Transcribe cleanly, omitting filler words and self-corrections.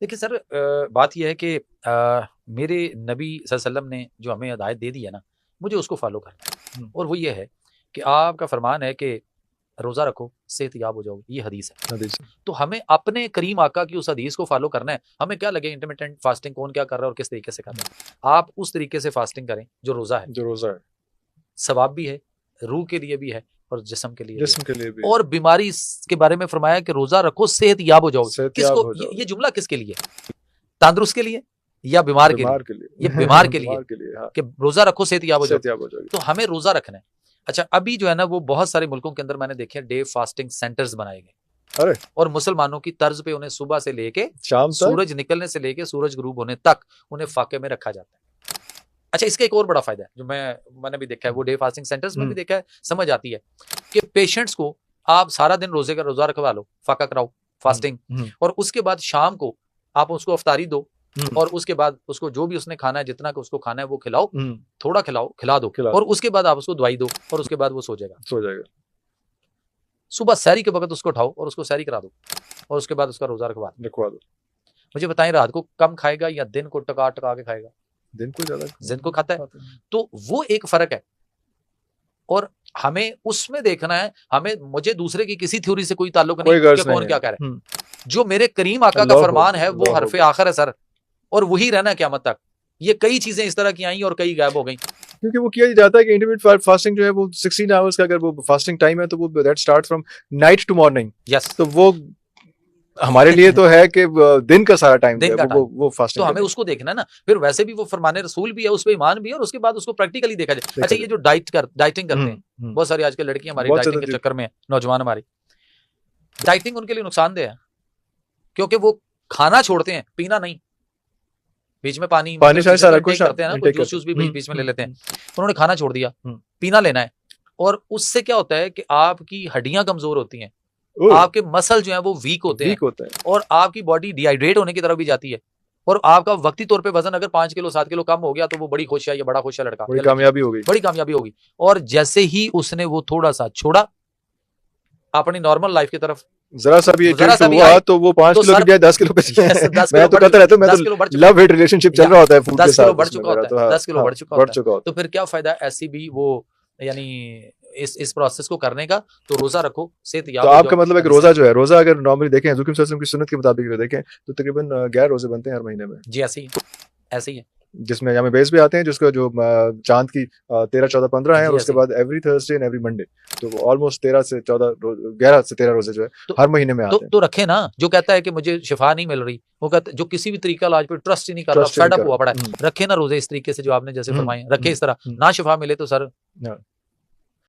देखिए सर, बात यह है कि मेरे नबी सल्लल्लाहु अलैहि वसल्लम ने जो हमें हिदायत दे दी है ना, मुझे उसको फॉलो करना है। और वो ये है कि आपका फरमान है कि रोज़ा रखो, सेहतयाब हो जाओगे, ये हदीस है। हदीस। तो हमें अपने करीम आका की उस हदीस को फॉलो करना है। हमें क्या लगे इंटरमिटेंट फास्टिंग कौन क्या कर रहा है और किस तरीके से कर रहा है। आप उस तरीके से फास्टिंग करें जो रोज़ा है, जो रोज़ा है, सवाब भी है, रूह के लिए भी है और जिस्म के लिए भी जिस्म है। के लिए भी, और बीमारी के बारे में फरमाया कि रोज़ा रखो, सेहतयाब हो जाओगे। सेहतयाब किसको हो ये जाओगे। जुमला किसके लिए? तंदुरुस्त के लिए या बीमार के लिए? बीमार के लिए। ये बीमार के लिए बीमार के लिए, हाँ, कि रोज़ा रखो, सेहतयाब हो जाओगे। सेहतयाब हो जाओगे। तो हमें रोज़ा रखना है। अच्छा, अभी जो है ना वो बहुत सारे मुल्कों के अंदर मैंने देखे डे फास्टिंग सेंटर्स बनाए गए। अरे! और मुसलमानों की तर्ज पे उन्हें सुबह से लेके शाम तक? सूरज निकलने से लेके सूरज गुरूब होने तक उन्हें फाके में रखा जाता है। अच्छा, इसका एक और बड़ा फायदा है जो मैंने भी देखा है, वो डे फास्टिंग सेंटर्स में भी देखा है, समझ आती है कि पेशेंट्स को आप सारा दिन रोजे का रोजा रखवा लो, फाका कराओ, फास्टिंग, और उसके बाद शाम को आप उसको अफ्तारी दो और उसके बाद उसको जो भी उसने खाना है, जितना कि उसको खाना है वो खिलाओ, थोड़ा खिलाओ, खिला दो, और उसके बाद आप उसको दवाई दो और उसके बाद वो सो जाएगा। सुबह सहरी के वक्त उसको उठाओ और उसको सहरी करा दो और उसके बाद उसका रोजा रखवा दो। मुझे बताएं, रात को कम खाएगा या दिन को टका टका के खाएगा? दिन को ज्यादा, दिन को खाता है। तो वो एक फर्क है और हमें उसमें देखना है। मुझे दूसरे की किसी थ्योरी से कोई ताल्लुक नहीं कि कौन क्या कह रहा है। जो मेरे करीम आका का फरमान है वो हरफे आखिर है सर, और वही रहना है क़यामत तक। ये कई चीजें इस तरह की आई और कई गायब हो गई, क्योंकि वो किया जाता है कि इंटरमिटेंट फास्टिंग जो है वो 16 आवर्स का अगर वो फास्टिंग टाइम है तो वो that start from night to morning. Yes, तो वो हमारे लिए तो है कि दिन का सारा टाइम वो फास्टिंग। तो हमें उसको देखना है ना। फिर वैसे भी वो फरमाने रसूल भी है, उस पर ईमान भी है, और उसके बाद उसको प्रैक्टिकली देखा जाए। अच्छा, ये जो डाइटिंग करते हैं, बहुत सारी आजकल लड़कियां हमारी डाइटिंग के चक्कर में, नौजवान हमारी, डाइटिंग उनके लिए नुकसानदेह है क्योंकि वो खाना छोड़ते हैं, पीना नहीं। बीच में पानी सारा कुछ करते हैं ना, जूस भी बीच में ले लेते हैं। उन्होंने खाना छोड़ दिया, पीना लेना है, और उससे क्या होता है कि आपकी हड्डियां कमजोर होती हैं, आपके मसल जो है वो वीक होते हैं, और आपकी बॉडी डिहाइड्रेट होने की तरफ भी जाती है, और आपका वक्ती तौर पे वजन अगर 5 किलो 7 किलो कम हो गया तो वो बड़ी खुश है, ये बड़ा खुश है लड़का, बड़ी कामयाबी होगी। और जैसे ही उसने वो थोड़ा सा छोड़ा अपनी नॉर्मल लाइफ की तरफ, जरा सा भी हुआ तो वो 5 किलो की 10 किलो पे मैं तो कहता रहता हूं, मैं तो लव हेट रिलेशनशिप चल रहा होता है फूड के साथ, 10 किलो बढ़ चुका होता है, 10 किलो बढ़ चुका होता है। तो फिर क्या फायदा ऐसी भी वो यानी इस प्रोसेस को करने का। तो रोजा रखो, सेहतयाब। तो आपका मतलब एक रोजा जो है, रोजा अगर नॉर्मली देखें हुजूर सल्लल्लाहु अलैहि वसल्लम की सुन्नत के मुताबिक देखें तो तकरीबन 11 रोजे बनते हैं हर महीने में। जी ऐसे ही है, जिसमें यामी बेस भी आते हैं, जिसका जो चांद की 13 14 15 है, और उसके बाद every Thursday and every Monday, तो ऑलमोस्ट 13 से 14 11 से 13 रोजे जो है हर महीने में आते हैं। तो रखे ना। जो कहता है कि मुझे शिफा नहीं मिल रही, वो कहता है जो किसी भी तरीका इलाज पे ट्रस्ट ही नहीं कर रहा, फेड अप हुआ पड़ा है, रखे ना रोजे इस तरीके से जो आपने जैसे फरमाए, रखे इस तरह। ना शिफा मिले तो सर